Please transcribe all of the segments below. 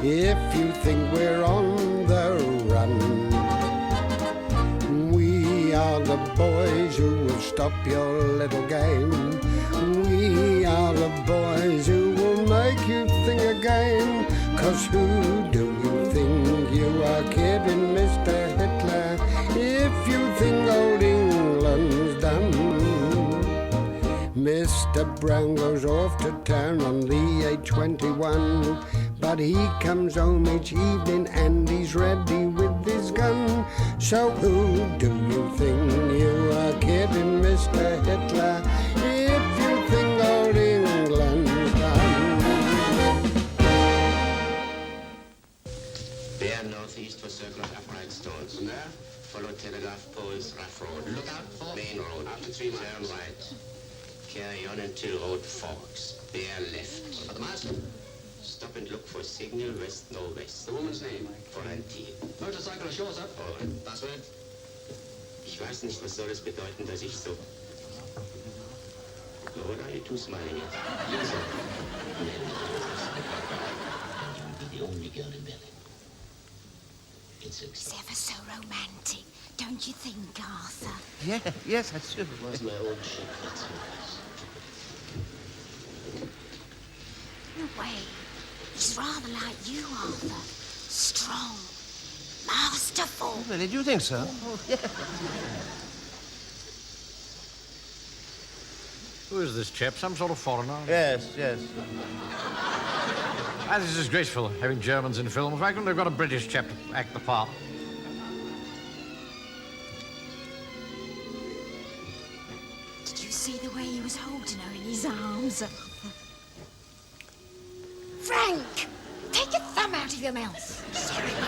if you think we're on the run. We are the boys who will stop your little game. We are the boys who will make you think again. 'Cause who do you think you are kidding, Mr. Hitler, if you think old England's done? Mr. Brown goes off to town on the A21, but he comes home each evening and he's ready with his gun. So who do you think you are kidding, Mr. Hitler, if you think old England's done? Bear northeast for circle of upright stones. From there, follow telegraph poles, rough road. Look out for main road. After 3 miles. Turn right. Carry on until road forks. Bear left. What about the mast? Stop and look for signal west northwest. The woman's name? Florentine. Motorcycle ashore, sir. All right. Password? Ich weiß nicht, was soll es bedeuten, dass ich so... What are you two smiling at? Yes, sir. You would be the only girl in Berlin. It's ever so romantic, don't you think, Arthur? Yeah, yes, that's true. It was my own ship, that's all. In a way, he's rather like you, Arthur. Strong, masterful. Oh, really, do you think so? Oh, yeah. Who is this chap? Some sort of foreigner? Yes, yes. This is disgraceful, having Germans in films. Why couldn't they have got a British chap to act the part? Did you see the way he was holding her in his arms, Arthur? Frank! Take your thumb out of your mouth. Sorry, Mum.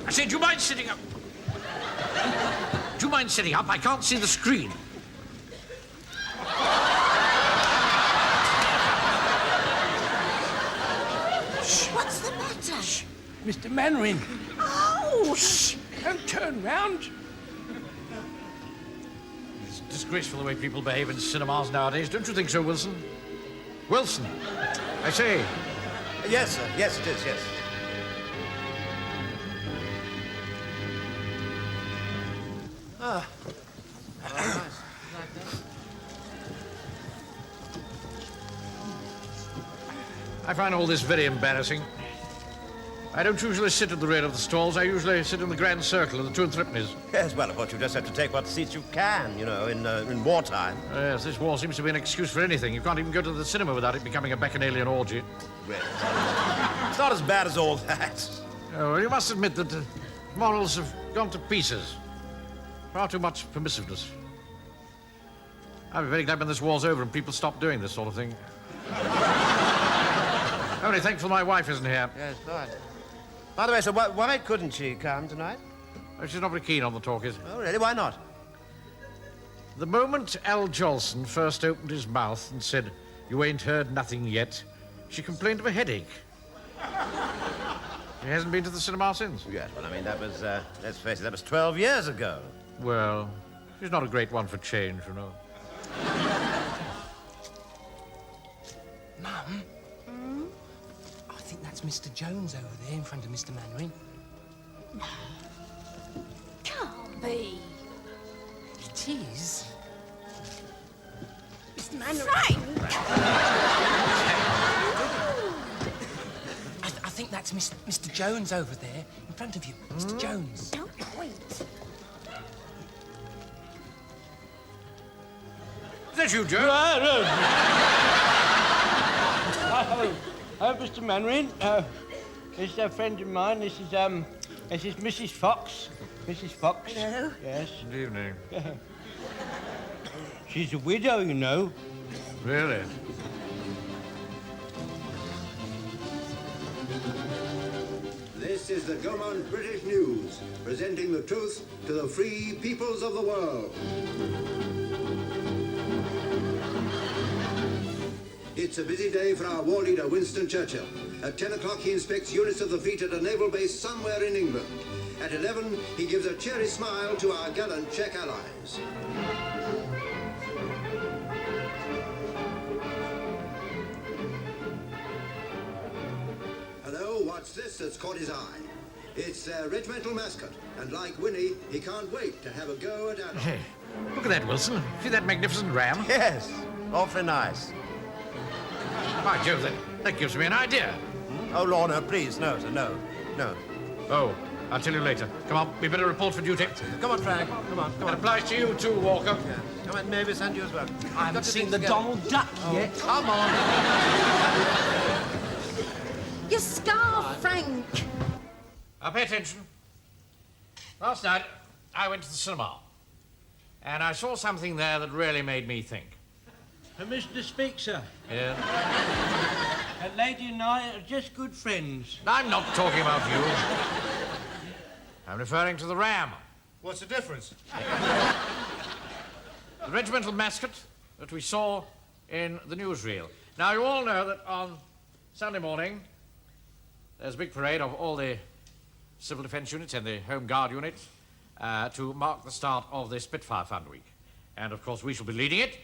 I said, do you mind sitting up? Do you mind sitting up? I can't see the screen. Shh, what's the matter? Shh, Mr. Mainwaring. Oh, shh. Don't turn round. It's disgraceful the way people behave in cinemas nowadays. Don't you think so, Wilson? Wilson, I say. Yes, sir. Yes, it is, yes. Ah. I find all this very embarrassing. I don't usually sit at the rear of the stalls. I usually sit in the grand circle of the two and threepennies. Yes, well, of course, you just have to take what seats you can, you know, in wartime. Yes, this war seems to be an excuse for anything. You can't even go to the cinema without it becoming a bacchanalian orgy. Well, it's not as bad as all that. Oh, well, you must admit that morals have gone to pieces. Far too much permissiveness. I'll be very glad when this war's over and people stop doing this sort of thing. Only thankful my wife isn't here. Yes, right. By the way, so why couldn't she come tonight? Oh, she's not very keen on the talkies. Oh, really? Why not? The moment Al Jolson first opened his mouth and said, "You ain't heard nothing yet," she complained of a headache. She hasn't been to the cinema since. Yes, well, I mean, that was, let's face it, that was 12 years ago. Well, she's not a great one for change, you know. Mum? I think that's Mr. Jones over there in front of Mr. Mainwaring. No. Can't be. It is. Mr. Mainwaring. I think that's Mr. Jones over there in front of you. Mr. Jones. Don't point. Is that you, Joe? Hello, Mr. Mainwaring. This is a friend of mine. This is Mrs. Fox. Mrs. Fox. Hello. Yes. Good evening. She's a widow, you know. Really? This is the Gaumont British News, presenting the truth to the free peoples of the world. It's a busy day for our war leader, Winston Churchill. At 10 o'clock, he inspects units of the fleet at a naval base somewhere in England. At 11, he gives a cheery smile to our gallant Czech allies. Hello, what's this that's caught his eye? It's their regimental mascot, and like Winnie, he can't wait to have a go at Athur. Hey, look at that, Wilson. See that magnificent ram? Yes, awfully nice. By Jove, that gives me an idea. Oh, Lorna, please, no, sir, no. Oh, I'll tell you later. Come on, we better report for duty. Come on, Frank, come on. That applies to you too, Walker. Yeah. Come on, Mavis, and you as well. I haven't seen the Donald Duck yet. Come on. Your scarf, Frank. Now, pay attention. Last night, I went to the cinema. And I saw something there that really made me think. Permission to speak, sir. Yeah? That lady and I are just good friends. I'm not talking about you. I'm referring to the ram. What's the difference? The regimental mascot that we saw in the newsreel. Now, you all know that on Sunday morning, there's a big parade of all the civil defence units and the Home Guard units to mark the start of the Spitfire Fund Week. And, of course, we shall be leading it.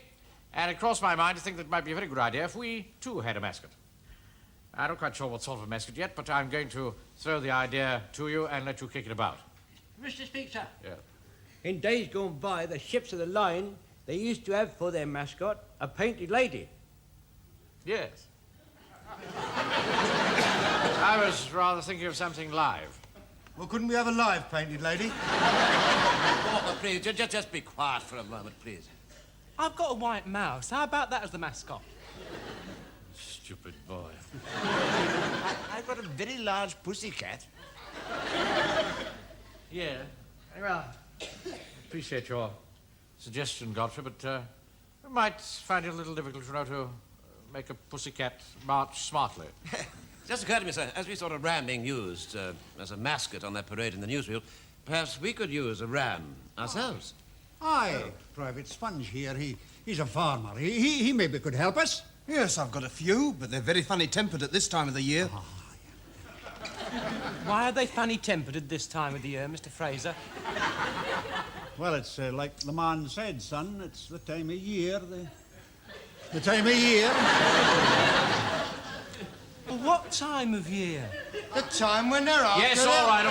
And it crossed my mind to think that it might be a very good idea if we, too, had a mascot. I'm not quite sure what sort of a mascot yet, but I'm going to throw the idea to you and let you kick it about. Mr. Speak, sir. Yeah. In days gone by, the ships of the line, they used to have for their mascot a painted lady. Yes. I was rather thinking of something live. Well, couldn't we have a live painted lady? Walker, please, just be quiet for a moment, please. I've got a white mouse. How about that as the mascot? Stupid boy. I've got a very large pussycat. Yeah. Well, appreciate your suggestion, Godfrey, but I might find it a little difficult, you know, to make a pussycat march smartly. Just occurred to me, sir, as we saw a ram being used as a mascot on that parade in the newsreel, perhaps we could use a ram ourselves. Aye, Private Sponge here. He's a farmer. He maybe could help us. Yes, I've got a few, but they're very funny-tempered at this time of the year. Why are they funny-tempered at this time of the year, Mr. Frazer? Well, it's like the man said, son. It's the time of year. The time of year. What time of year? The time when they're out. Yes, all right.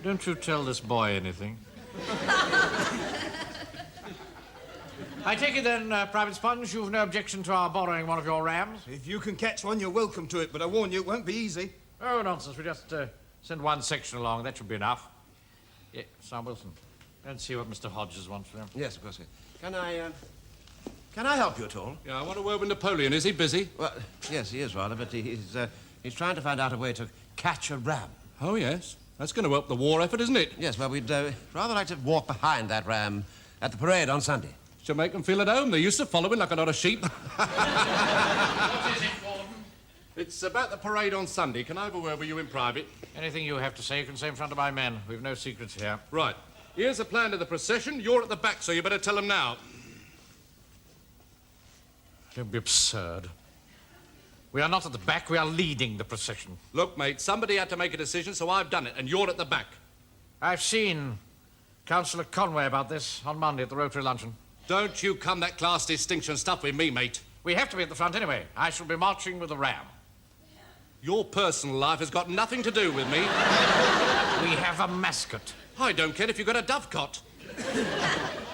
Don't you tell this boy anything. I take it then, Private Sponge, you've no objection to our borrowing one of your rams? If you can catch one, you're welcome to it, but I warn you, it won't be easy. Oh, nonsense. We just send one section along. That should be enough. Yeah, Sam Wilson. Let's see what Mr. Hodges wants for him. Yes, of course. Can I help you at all? Yeah, I want to word with Napoleon. Is he busy? Well, yes, he is rather, but he's trying to find out a way to catch a ram. Oh, yes. That's going to help the war effort, isn't it? Yes, well, we'd rather like to walk behind that ram at the parade on Sunday. Should make them feel at home. They're used to following like a lot of sheep. What is it, Gordon? It's about the parade on Sunday. Can I have a word with you in private? Anything you have to say, you can say in front of my men. We've no secrets here. Right. Here's a plan of the procession. You're at the back, so you better tell them now. Don't be absurd. We are not at the back, we are leading the procession. Look, mate, somebody had to make a decision, so I've done it, and you're at the back. I've seen Councillor Conway about this on Monday at the Rotary luncheon. Don't you come that class distinction stuff with me, mate. We have to be at the front anyway. I shall be marching with the ram. Your personal life has got nothing to do with me. We have a mascot. I don't care if you've got a dovecot.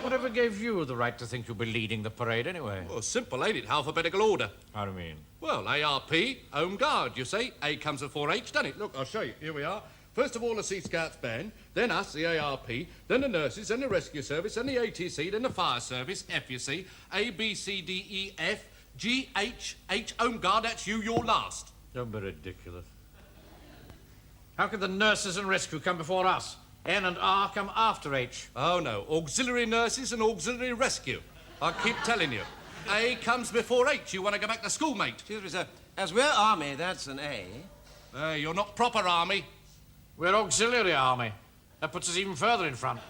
Whatever gave you the right to think you'll be leading the parade anyway? Well, simple, ain't it? Alphabetical order. How do you mean? Well, ARP, Home Guard, you see. A comes before H, doesn't it? Look, I'll show you. Here we are. First of all, the Sea Scouts band, then us, the ARP, then the nurses, then the rescue service, then the ATC, then the fire service, F, you see. A, B, C, D, E, F, G, H, Home Guard, that's you, you're last. Don't be ridiculous. How could the nurses and rescue come before us? N and R come after H. Oh, no. Auxiliary nurses and auxiliary rescue. I keep telling you. A comes before H. You want to go back to school, mate? Excuse me, sir. As we're army, that's an A. You're not proper army. We're auxiliary army. That puts us even further in front.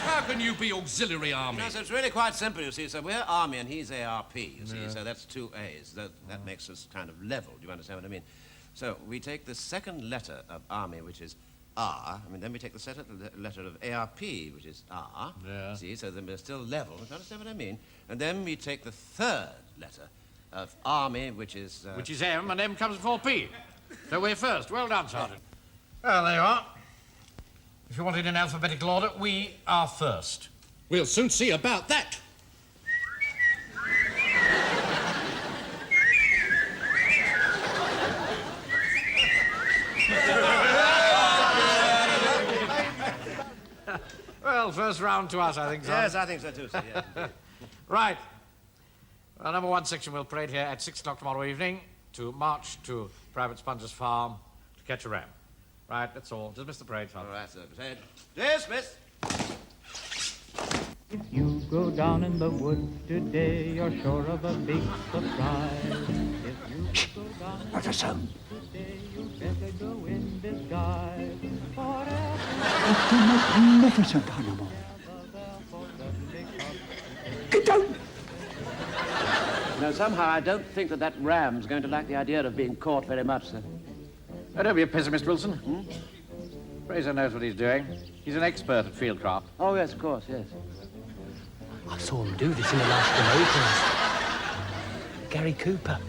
How can you be auxiliary army? No, so it's really quite simple, you see. So we're army and he's ARP, you see. So that's two A's. That makes us kind of level. Do you understand what I mean? So we take the second letter of army, which is R. I mean, then we take the second letter of ARP, which is R. Yeah. See, so then we're still level. Do you understand what I mean? And then we take the third letter of army, which is... Which is M, and M comes before P. So we're first. Well done, Sergeant. Well, there you are. If you want it in alphabetical order, we are first. We'll soon see about that. Well, first round to us, I think, Sergeant. Yes, I think so too, sir. Yes. Right. Well, number 1 section will parade here at 6 o'clock tomorrow evening to march to Private Sponge's farm to catch a ram. Right, that's all. Dismiss the parade, Sergeant. All right, sir. Dismiss. If you go down in the woods today, you're sure of a big surprise. If you go down in the woods today, you better go in disguise. It's the most magnificent animal. Get down! No, somehow I don't think that ram's going to like the idea of being caught very much, sir. Oh, don't be a pessimist, Wilson. Frazer knows what he's doing. He's an expert at field craft. Oh, yes, of course, yes. I saw him do this in the last Jamaican. Gary Cooper.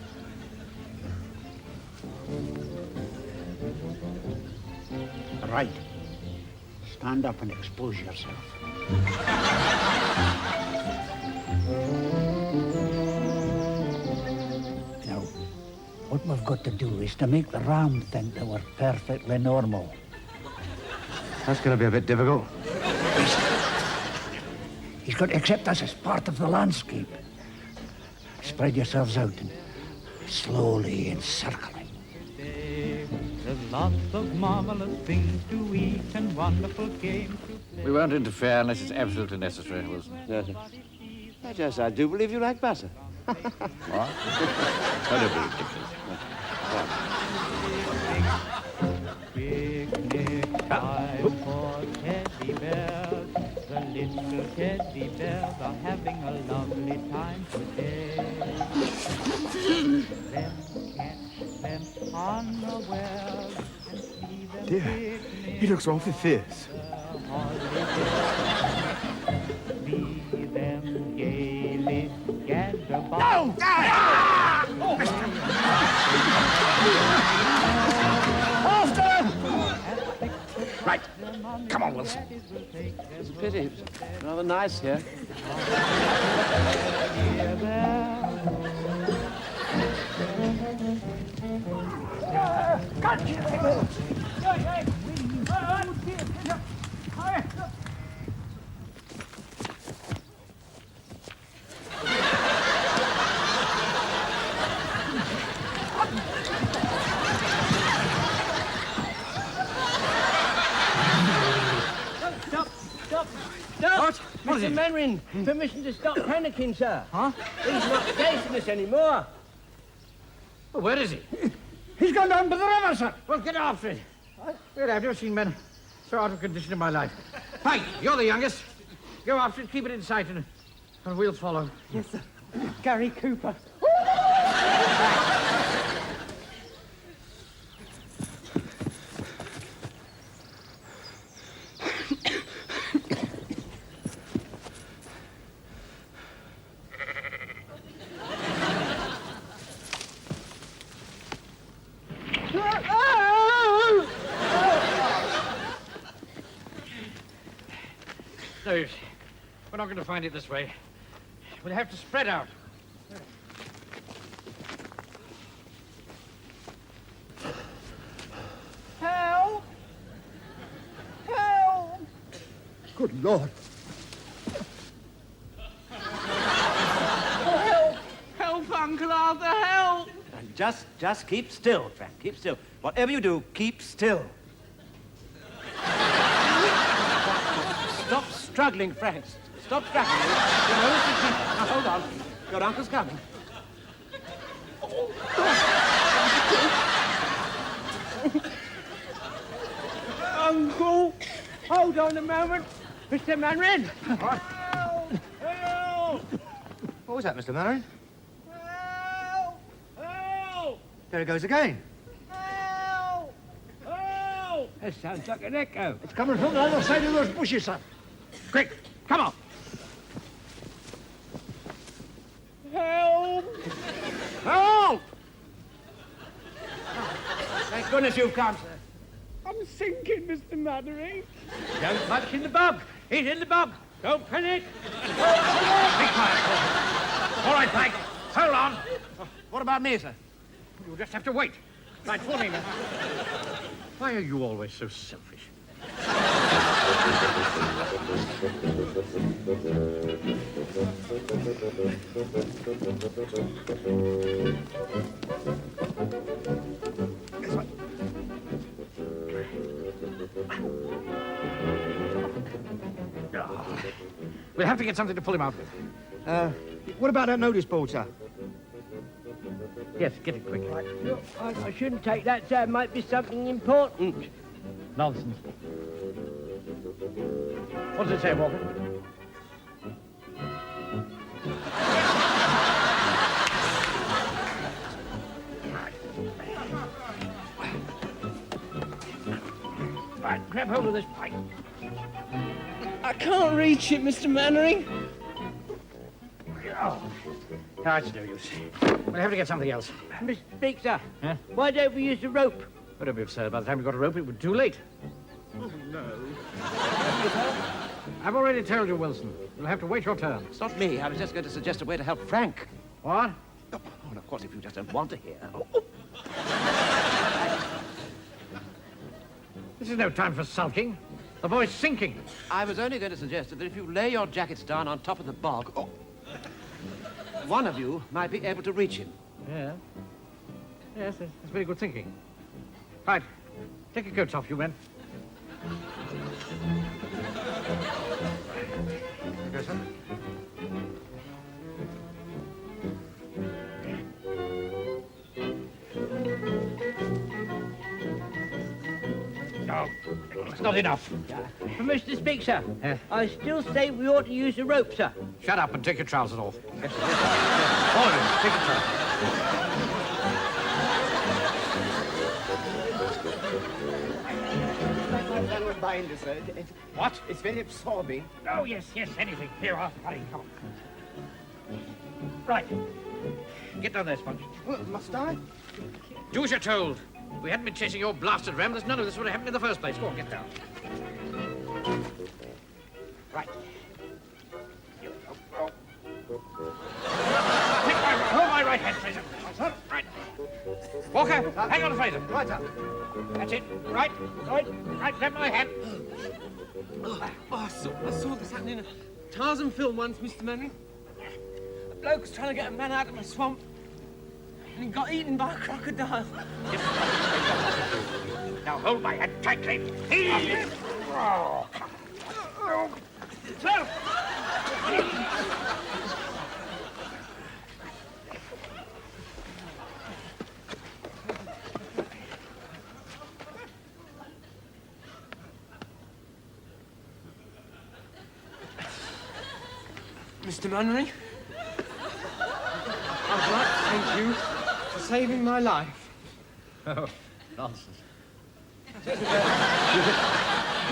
Right. Stand up and expose yourself. Now, what we've got to do is to make the ram think that we're perfectly normal. That's going to be a bit difficult. He's got to accept us as part of the landscape. Spread yourselves out and slowly encircle him. There's lots of marvelous things to eat and wonderful games to play. We won't interfere unless it's absolutely necessary, Wilson. Yes, sir. Yes, I do believe you like butter. What? I don't believe Picnic time for teddy bears. The little teddy bears are having a lovely time today. Them catch them unawares and see them Dear, he looks awfully fierce. See them gaily gather about. No! After him! Right. Come on, Wilson. It's a pity. It's rather nice here. Mr. Mainwaring, permission to stop panicking, sir. Huh? He's not chasing us anymore. Well, where is he? He's gone down by the river, sir. Well, get after it. Really, I've never seen men so out of condition in my life. Pike, you're the youngest. Go after it, keep it in sight, and we'll follow. Yes, sir. Gary Cooper. No, we're not going to find it this way. We'll have to spread out. Help! Help! Good Lord. Help! Help, Uncle Athur, help! Just keep still, Frank. Keep still. Whatever you do, keep still. Stop struggling, Frank. Stop struggling. Now, hold on. Your uncle's coming. Uncle, hold on a moment. Mr. Mainwaring! What? Help! What was that, Mr. Mainwaring? Help! Help! There it goes again. Help! Help! That sounds like an echo. It's coming from the other side of those bushes, sir. Quick, come on. Help! Help! Thank goodness you've come, sir. I'm sinking, Mr. Mainwaring. Don't touch in the bog. He's in the bog. Don't panic. Be quiet, sir. All right, Frank. Hold on. What about me, sir? You'll just have to wait. Right, for me, man. Why are you always so selfish? We'll have to get something to pull him out with. What about that notice board, sir? Yes, get it quick. Look, I shouldn't take that, sir. It might be something important. Nonsense. What does it say, Walker? Right, grab hold of this pipe. I can't reach it, Mr. Mainwaring. Oh, it's no use. We'll have to get something else. Mr. Speaker, Huh? why don't we use the rope? But don't be absurd. By the time we got a rope, it would be too late. Oh, no. I've already told you, Wilson. You'll have to wait your turn. It's not me. I was just going to suggest a way to help Frank. What? Oh, and of course, if you just don't want to hear. This is no time for sulking. The boy's sinking. I was only going to suggest that if you lay your jackets down on top of the bog, one of you might be able to reach him. Yeah. Yes, that's very good thinking. Right. Take your coats off, you men. There you go, sir. No, it's not enough. But Mr. Speaker, Yeah. I still say we ought to use the rope, sir. Shut up and take your trousers off. Yes, yes. All of you, take your trousers. Binder, sir. What? It's very absorbing. Oh, yes, anything. Here, hurry, come on. Right. Get down there, Sponge. Well, must I? Do as you're told. If we hadn't been chasing your blasted ram, there's none of this would have happened in the first place. Go on, get down. Right. Hold my right hand, Frazer. Right. Walker, hang on, Frazer. Right up. That's it. Right. Right, grab my hand. I saw this happening in a Tarzan film once, Mr. Mainwaring. A bloke was trying to get a man out of a swamp, and he got eaten by a crocodile. Now hold my hand tightly. Oh. Mr. Mainwaring, I'd like to thank you for saving my life. Oh, nonsense. Do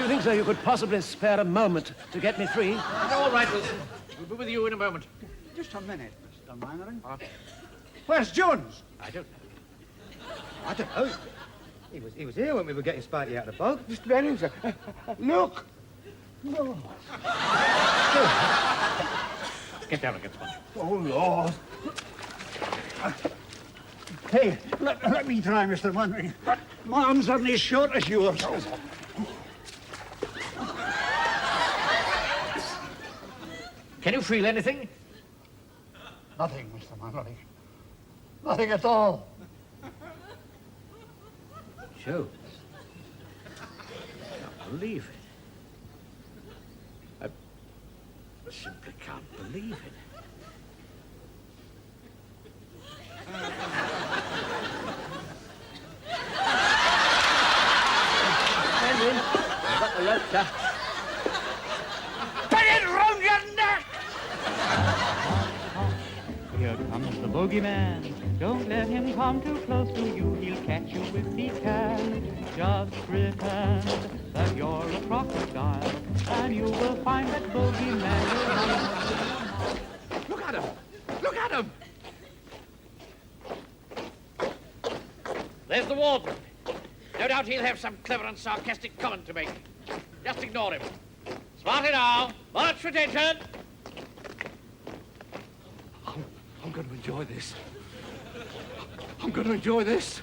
you think, sir, you could possibly spare a moment to get me free? All right, Wilson. We'll be with you in a moment. Just a minute, Mr. Mainwaring. Where's Jones? I don't know. I don't know. He was here when we were getting Spidey out of the bog. Mr. Mainwaring, sir. Look. No. Get down again, Sponge. Oh, Lord. Hey, let me try, Mr. Mainwaring. My arms aren't as short as yours. Can you feel anything? Nothing, Mr. Mainwaring. Nothing at all. Jones. I can't believe it. I simply can't believe it. Mainwaring, I've got the rope, sir. Boogeyman, don't let him come too close to you. He'll catch you if he can. Just pretend that you're a crocodile, and you will find that Boogeyman will... Look at him! Look at him! There's the warden. No doubt he'll have some clever and sarcastic comment to make. Just ignore him. Smarty now. March for attention. I'm going to enjoy this. I'm going to enjoy this.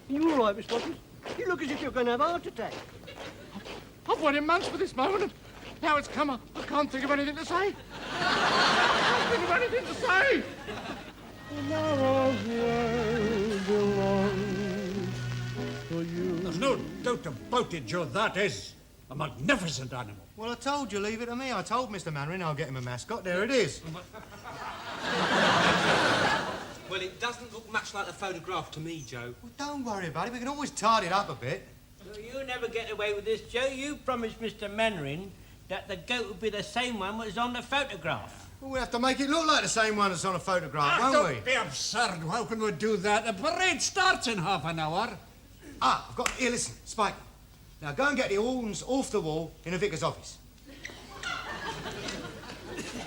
You all right, Miss Watkins? You look as if you're going to have a heart attack. I've waited months for this moment, and now it's come. I can't think of anything to say. I can't think of anything to say. There's no doubt about it, Joe. That is a magnificent animal. Well, I told you, leave it to me. I told Mr. Mainwaring I'll get him a mascot. There it is. Well, it doesn't look much like the photograph to me, Joe. Well, don't worry about it. We can always tidy it up a bit. Well, you never get away with this, Joe. You promised Mr. Mainwaring that the goat would be the same one that was on the photograph. Well, we have to make it look like the same one that's on a photograph, won't we? Don't be absurd. How can we do that? The parade starts in half an hour. Ah, I've got... Here, listen, Spike. Now, go and get the horns off the wall in the vicar's office.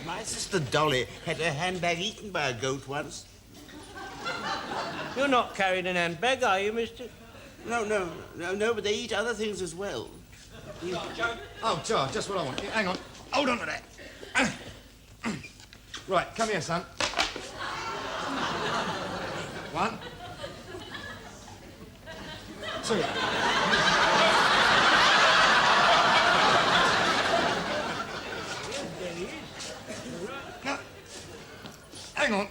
My sister Dolly had her handbag eaten by a goat once. You're not carrying an handbag, are you, mister? No, but they eat other things as well. Oh, Joe, just what I want. Here, hang on. Hold on to that. Right, come here, son. One. Two. Now, hang on.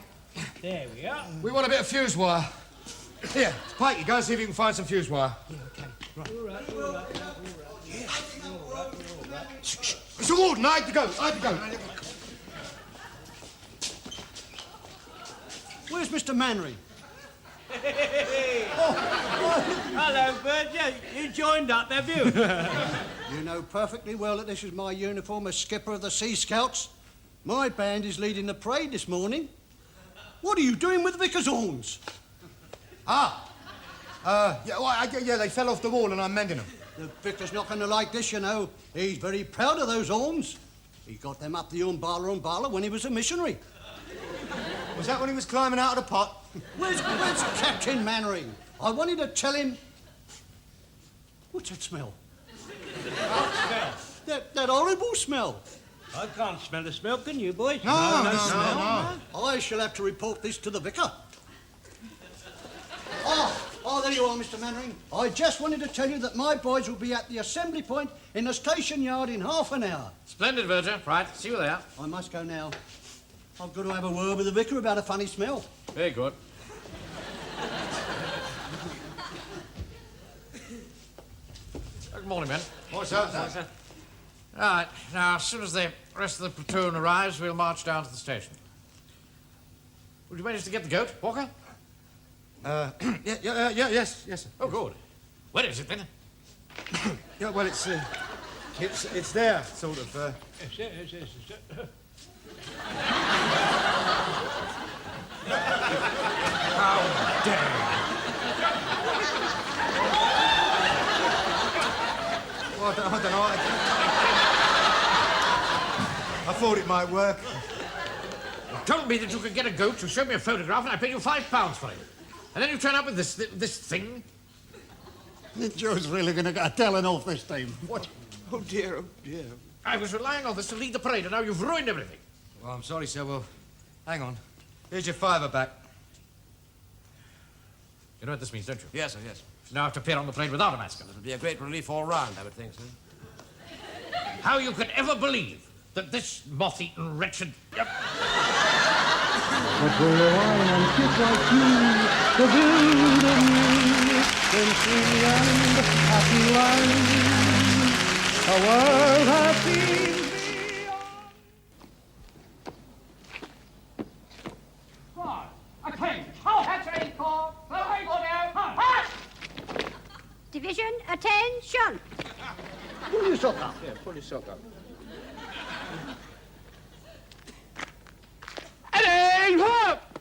There we are. We want a bit of fuse wire. Here, Spike, you go and see if you can find some fuse wire. Yeah, okay. Right. All right. Shh. It's a warden. I have to go. Where's Mr. Mainwaring? Hello, Bert. You joined up, have you? You know perfectly well that this is my uniform as skipper of the Sea Scouts. My band is leading the parade this morning. What are you doing with the vicar's horns? Yeah, they fell off the wall and I'm mending them. The vicar's not going to like this, you know. He's very proud of those horns. He got them up the Umbala when he was a missionary. Was that when he was climbing out of the pot? Where's Captain Mainwaring? I wanted to tell him... What's that smell? What smell? That horrible smell. I can't smell the smell, can you, boys? No smell. No. I shall have to report this to the vicar. Oh, there you are, Mr. Mainwaring. I just wanted to tell you that my boys will be at the assembly point in the station yard in half an hour. Splendid, Verger. Right, see you there. I must go now. I've got to have a word with the vicar about a funny smell. Very good. Good morning, men. What's up, sir? Right, now, as soon as the rest of the platoon arrives, we'll march down to the station. Would you manage to get the goat, Walker? Yes, sir. Oh, good. Where is it, then? Yeah, well, it's there, sort of. Yes. How dare you? Well, I don't know. I thought it might work. You told me that you could get a goat. You showed me a photograph, and I paid you £5 for it. And then you turn up with this thing. Joe's really going to get a telling off this time. What? Oh, dear. I was relying on this to lead the parade, and now you've ruined everything. Well, I'm sorry, sir. Well, hang on. Here's your £5 back. You know what this means, don't you? Yes, sir, yes. You now have to appear on the parade without a mascot. It'll be a great relief all round, I would think, sir. How you could ever believe that this moth-eaten wretched... But will the wine and kids like you to build a new and free and happy land, a world happy beyond. A cage! How hatch a call! Sean! Pull your sock up. Yeah, pull your sock up. Eddie! Hop!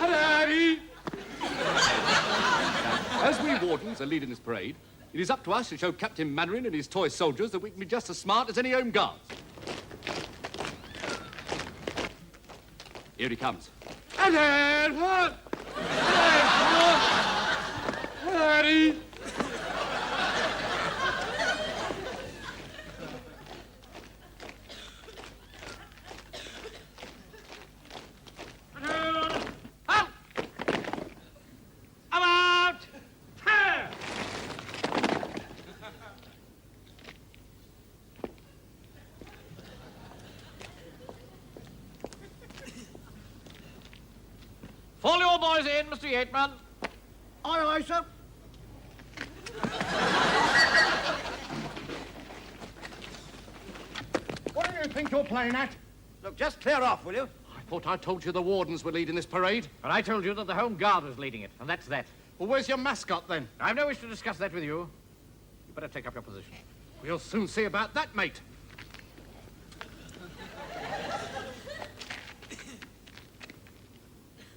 Eddie! As we wardens are leading this parade, it is up to us to show Captain Mainwaring and his toy soldiers that we can be just as smart as any home guards. Here he comes. Eddie! Hop! Eddie! Fall your boys in, Mr. Yateman. Aye, aye, sir. What do you think you're playing at? Look, just clear off, will you? I thought I told you the wardens were leading this parade. But I told you that the Home Guard was leading it, and that's that. Well, where's your mascot, then? I've no wish to discuss that with you. You better take up your position. We'll soon see about that, mate.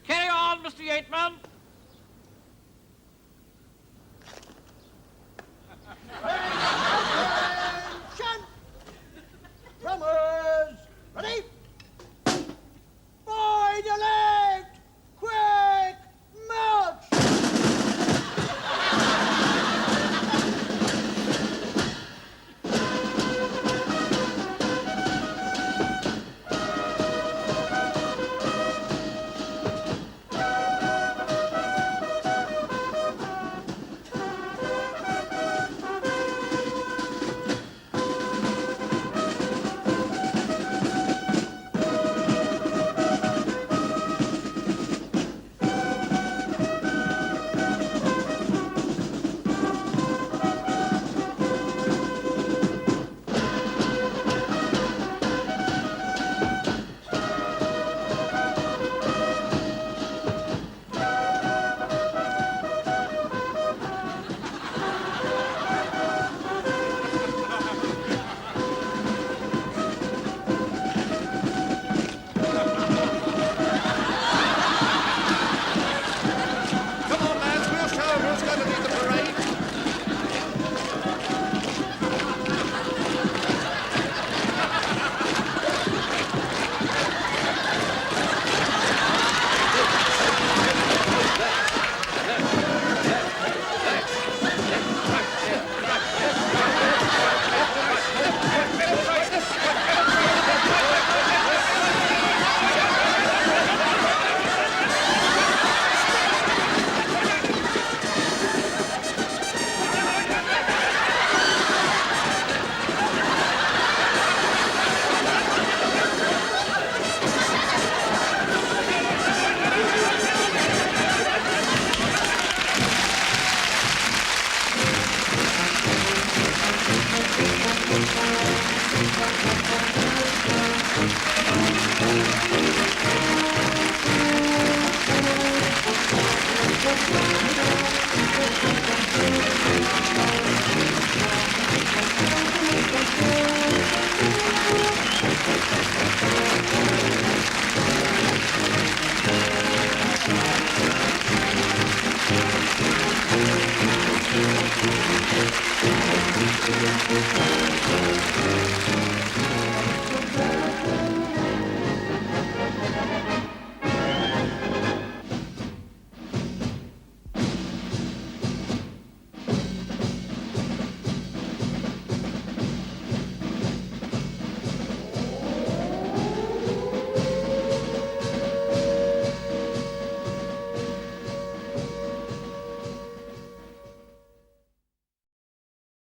Carry on, Mr. Yateman. Attention! Drummers! Ready? Wide elect! Quick! March! Come on, lads, we'll show them who's going to lead the parade. Thank you.